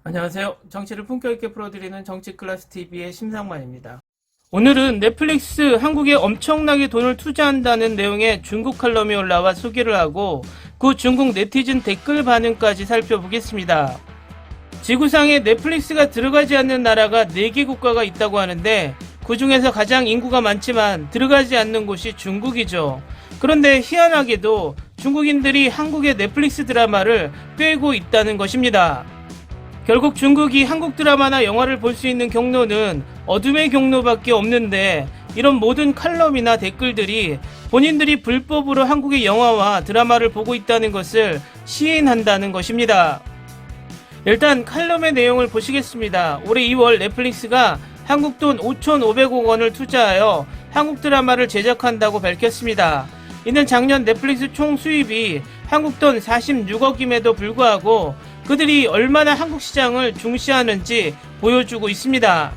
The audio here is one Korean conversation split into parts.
안녕하세요. 정치를 품격 있게 풀어드리는 정치클래스TV의 심상만입니다. 오늘은 넷플릭스 한국에 엄청나게 돈을 투자한다는 내용의 중국 칼럼이 올라와 소개를 하고 그 중국 네티즌 댓글 반응까지 살펴보겠습니다. 지구상에 넷플릭스가 들어가지 않는 나라가 4개 국가가 있다고 하는데 그 중에서 가장 인구가 많지만 들어가지 않는 곳이 중국이죠. 그런데 희한하게도 중국인들이 한국의 넷플릭스 드라마를 꿰고 있다는 것입니다. 결국 중국이 한국 드라마나 영화를 볼 수 있는 경로는 어둠의 경로밖에 없는데 이런 모든 칼럼이나 댓글들이 본인들이 불법으로 한국의 영화와 드라마를 보고 있다는 것을 시인한다는 것입니다. 일단 칼럼의 내용을 보시겠습니다. 올해 2월 넷플릭스가 한국 돈 5,500억 원을 투자하여 한국 드라마를 제작한다고 밝혔습니다. 이는 작년 넷플릭스 총 수입이 한국 돈 46억임에도 불구하고 그들이 얼마나 한국 시장을 중시하는지 보여주고 있습니다.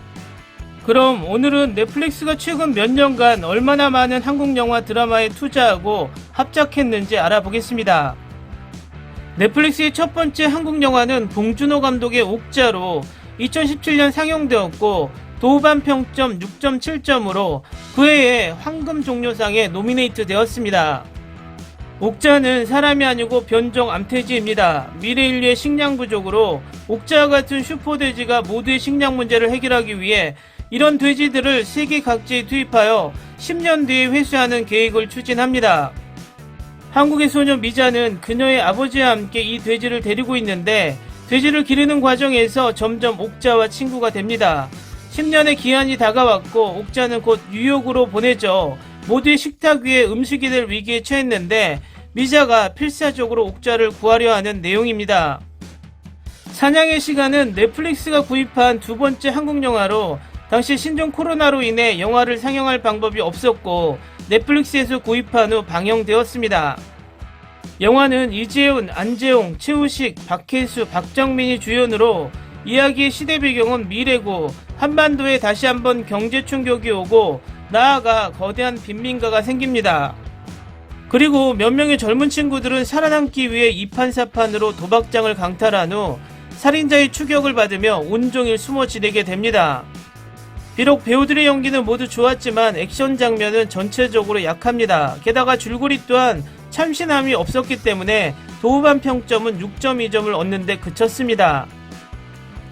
그럼 오늘은 넷플릭스가 최근 몇 년간 얼마나 많은 한국 영화 드라마에 투자하고 합작했는지 알아보겠습니다. 넷플릭스의 첫 번째 한국 영화는 봉준호 감독의 옥자로 2017년 상영되었고 도반 평점 6.7점으로 그 해에 황금 종려상에 노미네이트 되었습니다. 옥자는 사람이 아니고 변종 암돼지입니다. 미래 인류의 식량 부족으로 옥자와 같은 슈퍼돼지가 모두의 식량 문제를 해결하기 위해 이런 돼지들을 세계 각지에 투입하여 10년 뒤에 회수하는 계획을 추진합니다. 한국의 소녀 미자는 그녀의 아버지와 함께 이 돼지를 데리고 있는데 돼지를 기르는 과정에서 점점 옥자와 친구가 됩니다. 10년의 기한이 다가왔고 옥자는 곧 뉴욕으로 보내져 모두의 식탁 위에 음식이 될 위기에 처했는데 미자가 필사적으로 옥자를 구하려 하는 내용입니다. 사냥의 시간은 넷플릭스가 구입한 두 번째 한국 영화로 당시 신종 코로나로 인해 영화를 상영할 방법이 없었고 넷플릭스에서 구입한 후 방영되었습니다. 영화는 이재훈, 안재홍, 최우식, 박혜수, 박정민이 주연으로 이야기의 시대 배경은 미래고 한반도에 다시 한번 경제 충격이 오고 나아가 거대한 빈민가가 생깁니다. 그리고 몇 명의 젊은 친구들은 살아남기 위해 이판사판으로 도박장을 강탈한 후 살인자의 추격을 받으며 온종일 숨어 지내게 됩니다. 비록 배우들의 연기는 모두 좋았지만 액션 장면은 전체적으로 약합니다. 게다가 줄거리 또한 참신함이 없었기 때문에 도반 평점은 6.2점을 얻는데 그쳤습니다.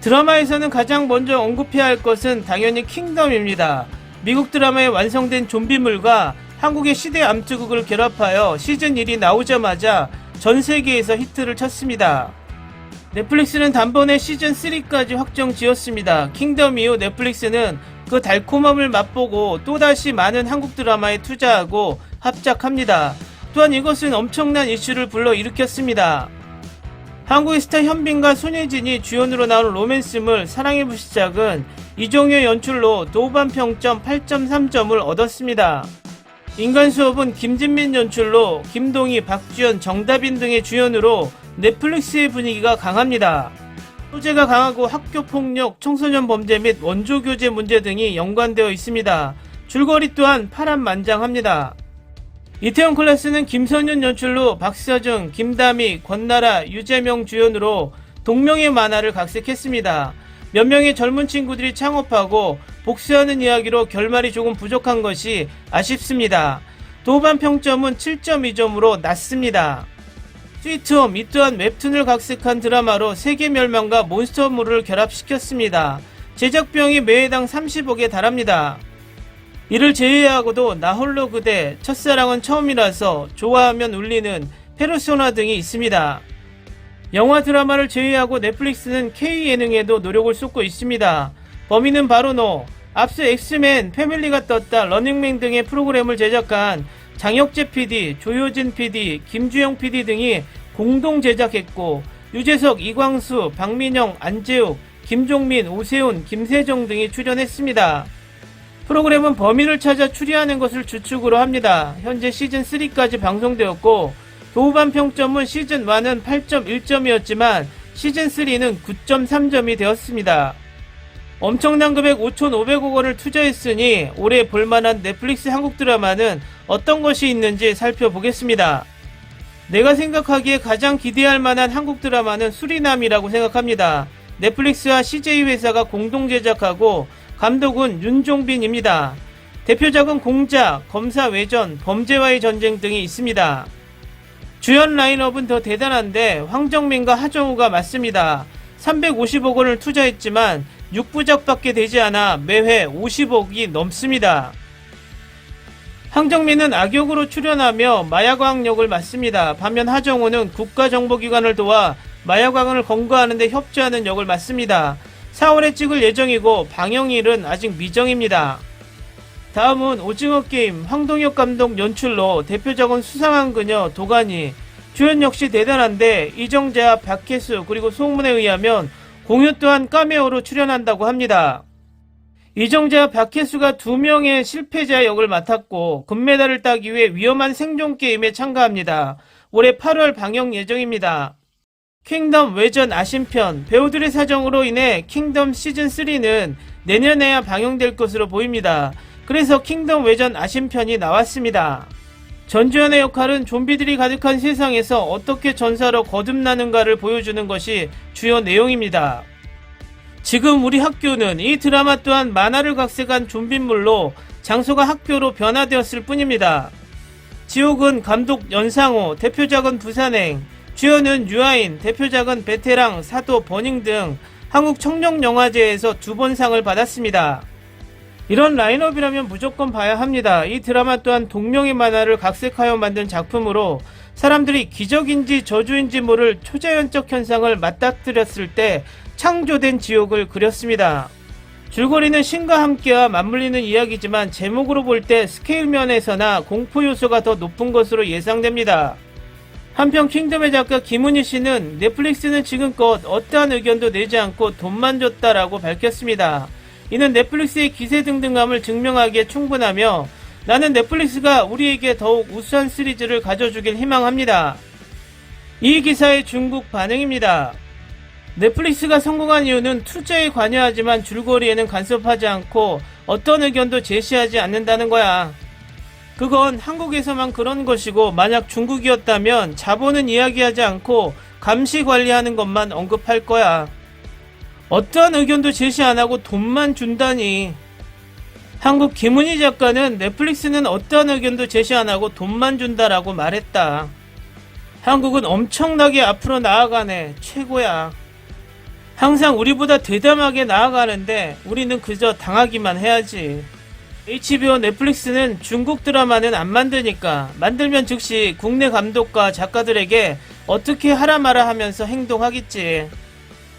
드라마에서는 가장 먼저 언급해야 할 것은 당연히 킹덤입니다. 미국 드라마에 완성된 좀비물과 한국의 시대 암투극을 결합하여 시즌 1이 나오자마자 전 세계에서 히트를 쳤습니다. 넷플릭스는 단번에 시즌 3까지 확정 지었습니다. 킹덤 이후 넷플릭스는 그 달콤함을 맛보고 또다시 많은 한국 드라마에 투자하고 합작합니다. 또한 이것은 엄청난 이슈를 불러일으켰습니다. 한국의 스타 현빈과 손예진이 주연으로 나온 로맨스물 사랑의 불시착은 이종효 연출로 도반 평점 8.3점을 얻었습니다. 인간수업은 김진민 연출로 김동희, 박주연, 정다빈 등의 주연으로 넷플릭스의 분위기가 강합니다. 소재가 강하고 학교폭력, 청소년 범죄 및 원조교제 문제 등이 연관되어 있습니다. 줄거리 또한 파란만장합니다. 이태원 클래스는 김선윤 연출로 박서중, 김다미, 권나라, 유재명 주연으로 동명의 만화를 각색했습니다. 몇 명의 젊은 친구들이 창업하고 복수하는 이야기로 결말이 조금 부족한 것이 아쉽습니다. 도반 평점은 7.2점으로 낮습니다. 스위트홈, 이 또한 웹툰을 각색한 드라마로 세계 멸망과 몬스터물을 결합시켰습니다. 제작비용이 매회당 30억에 달합니다. 이를 제외하고도 나 홀로 그대, 첫사랑은 처음이라서, 좋아하면 울리는, 페르소나 등이 있습니다. 영화 드라마를 제외하고 넷플릭스는 K-예능에도 노력을 쏟고 있습니다. 범인은 바로 너, 앞서 엑스맨, 패밀리가 떴다, 러닝맨 등의 프로그램을 제작한 장혁재 PD, 조효진 PD, 김주영 PD 등이 공동 제작했고 유재석, 이광수, 박민영, 안재욱, 김종민, 오세훈, 김세정 등이 출연했습니다. 프로그램은 범인을 찾아 추리하는 것을 주축으로 합니다. 현재 시즌3까지 방송되었고 도반 평점은 시즌1은 8.1점이었지만 시즌3는 9.3점이 되었습니다. 엄청난 금액 5,500억 원을 투자했으니 올해 볼만한 넷플릭스 한국 드라마는 어떤 것이 있는지 살펴보겠습니다. 내가 생각하기에 가장 기대할 만한 한국 드라마는 수리남이라고 생각합니다. 넷플릭스와 CJ 회사가 공동 제작하고 감독은 윤종빈입니다. 대표작은 공작, 검사 외전, 범죄와의 전쟁 등이 있습니다. 주연 라인업은 더 대단한데 황정민과 하정우가 맡습니다. 350억 원을 투자했지만 6부작밖에 되지 않아 매회 50억이 넘습니다. 황정민은 악역으로 출연하며 마약왕 역을 맡습니다. 반면 하정우는 국가정보기관을 도와 마약왕을 검거하는 데 협조하는 역을 맡습니다. 4월에 찍을 예정이고 방영일은 아직 미정입니다. 다음은 오징어게임 황동혁 감독 연출로 대표작은 수상한 그녀 도가니, 주연 역시 대단한데 이정재와 박혜수 그리고 소문에 의하면 공유 또한 카메오로 출연한다고 합니다. 이정재와 박혜수가 2명의 실패자 역을 맡았고 금메달을 따기 위해 위험한 생존게임에 참가합니다. 올해 8월 방영 예정입니다. 킹덤 외전 아신편, 배우들의 사정으로 인해 킹덤 시즌3는 내년에야 방영될 것으로 보입니다. 그래서 킹덤 외전 아신편이 나왔습니다. 전주현의 역할은 좀비들이 가득한 세상에서 어떻게 전사로 거듭나는가를 보여주는 것이 주요 내용입니다. 지금 우리 학교는 이 드라마 또한 만화를 각색한 좀비물로 장소가 학교로 변화되었을 뿐입니다. 지옥은 감독 연상호, 대표작은 부산행, 주연은 유아인, 대표작은 베테랑, 사도, 버닝 등 한국 청룡영화제에서 2번 상을 받았습니다. 이런 라인업이라면 무조건 봐야 합니다. 이 드라마 또한 동명의 만화를 각색하여 만든 작품으로 사람들이 기적인지 저주인지 모를 초자연적 현상을 맞닥뜨렸을 때 창조된 지옥을 그렸습니다. 줄거리는 신과 함께와 맞물리는 이야기지만 제목으로 볼 때 스케일 면에서나 공포 요소가 더 높은 것으로 예상됩니다. 한편 킹덤의 작가 김은희 씨는 넷플릭스는 지금껏 어떠한 의견도 내지 않고 돈만 줬다라고 밝혔습니다. 이는 넷플릭스의 기세등등함을 증명하기에 충분하며 나는 넷플릭스가 우리에게 더욱 우수한 시리즈를 가져주길 희망합니다. 이 기사의 중국 반응입니다. 넷플릭스가 성공한 이유는 투자에 관여하지만 줄거리에는 간섭하지 않고 어떤 의견도 제시하지 않는다는 거야. 그건 한국에서만 그런 것이고 만약 중국이었다면 자본은 이야기하지 않고 감시 관리하는 것만 언급할 거야. 어떠한 의견도 제시 안하고 돈만 준다니. 한국 김은희 작가는 넷플릭스는 어떠한 의견도 제시 안하고 돈만 준다라고 말했다. 한국은 엄청나게 앞으로 나아가네. 최고야. 항상 우리보다 대담하게 나아가는데 우리는 그저 당하기만 해야지. HBO 넷플릭스는 중국 드라마는 안 만드니까 만들면 즉시 국내 감독과 작가들에게 어떻게 하라 마라 하면서 행동하겠지.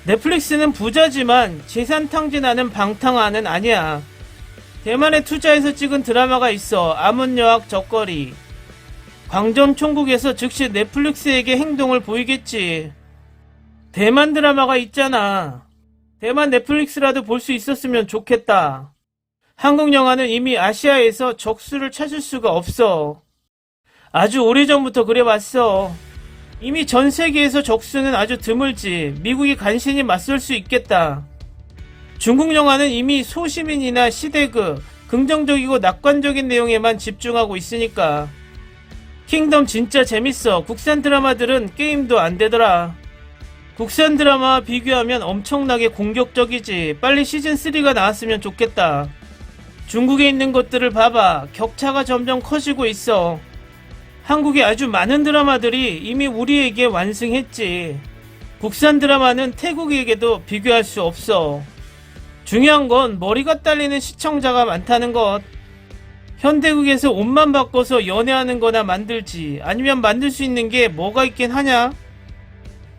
넷플릭스는 부자지만 재산 탕진하는 방탕아는 아니야. 대만에 투자해서 찍은 드라마가 있어. 아문여학 적거리. 광점 총국에서 즉시 넷플릭스에게 행동을 보이겠지. 대만 드라마가 있잖아. 대만 넷플릭스라도 볼 수 있었으면 좋겠다. 한국 영화는 이미 아시아에서 적수를 찾을 수가 없어. 아주 오래전부터 그래왔어. 이미 전 세계에서 적수는 아주 드물지. 미국이 간신히 맞설 수 있겠다. 중국 영화는 이미 소시민이나 시대극, 긍정적이고 낙관적인 내용에만 집중하고 있으니까. 킹덤 진짜 재밌어. 국산 드라마들은 게임도 안 되더라. 국산 드라마와 비교하면 엄청나게 공격적이지. 빨리 시즌3가 나왔으면 좋겠다. 중국에 있는 것들을 봐봐. 격차가 점점 커지고 있어. 한국에 아주 많은 드라마들이 이미 우리에게 완승했지. 국산 드라마는 태국에게도 비교할 수 없어. 중요한 건 머리가 딸리는 시청자가 많다는 것. 현대국에서 옷만 바꿔서 연애하는 거나 만들지. 아니면 만들 수 있는 게 뭐가 있긴 하냐?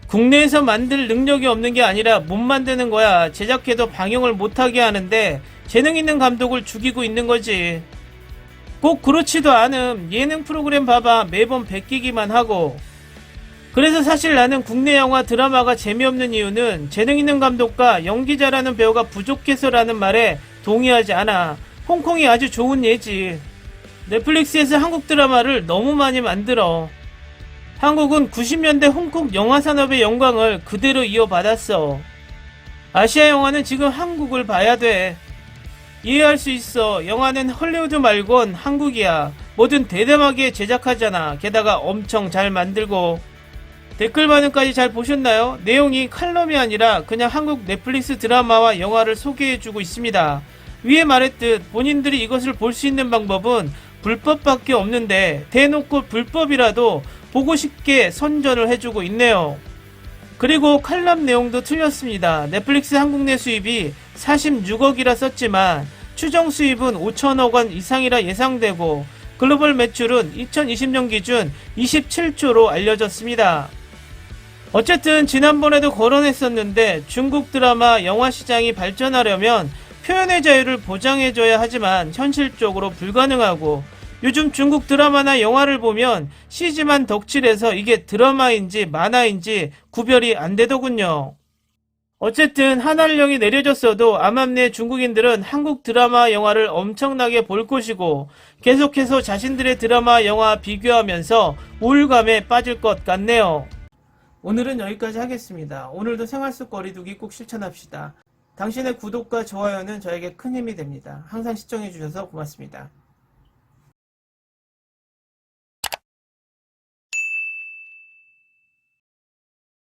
국내에서 만들 능력이 없는 게 아니라 못 만드는 거야. 제작해도 방영을 못하게 하는데 재능 있는 감독을 죽이고 있는 거지. 꼭 그렇지도 않음. 예능 프로그램 봐봐. 매번 베끼기만 하고. 그래서 사실 나는 국내 영화 드라마가 재미없는 이유는 재능 있는 감독과 연기 잘하는 배우가 부족해서라는 말에 동의하지 않아. 홍콩이 아주 좋은 예지. 넷플릭스에서 한국 드라마를 너무 많이 만들어. 한국은 90년대 홍콩 영화산업의 영광을 그대로 이어받았어. 아시아 영화는 지금 한국을 봐야 돼. 이해할 수 있어. 영화는 헐리우드 말곤 한국이야. 뭐든 대담하게 제작하잖아. 게다가 엄청 잘 만들고. 댓글 반응까지 잘 보셨나요? 내용이 칼럼이 아니라 그냥 한국 넷플릭스 드라마와 영화를 소개해주고 있습니다. 위에 말했듯 본인들이 이것을 볼 수 있는 방법은 불법밖에 없는데 대놓고 불법이라도 보고 싶게 선전을 해주고 있네요. 그리고 칼럼 내용도 틀렸습니다. 넷플릭스 한국 내 수입이 46억이라 썼지만 추정 수입은 5천억 원 이상이라 예상되고 글로벌 매출은 2020년 기준 27조로 알려졌습니다. 어쨌든 지난번에도 거론했었는데 중국 드라마 영화 시장이 발전하려면 표현의 자유를 보장해줘야 하지만 현실적으로 불가능하고 요즘 중국 드라마나 영화를 보면 CG만 덕칠해서 이게 드라마인지 만화인지 구별이 안 되더군요. 어쨌든 하나령이 내려졌어도 암암내 중국인들은 한국 드라마 영화를 엄청나게 볼 것이고 계속해서 자신들의 드라마 영화 비교하면서 우울감에 빠질 것 같네요. 오늘은 여기까지 하겠습니다. 오늘도 생활 속 거리두기 꼭 실천합시다. 당신의 구독과 좋아요는 저에게 큰 힘이 됩니다. 항상 시청해주셔서 고맙습니다.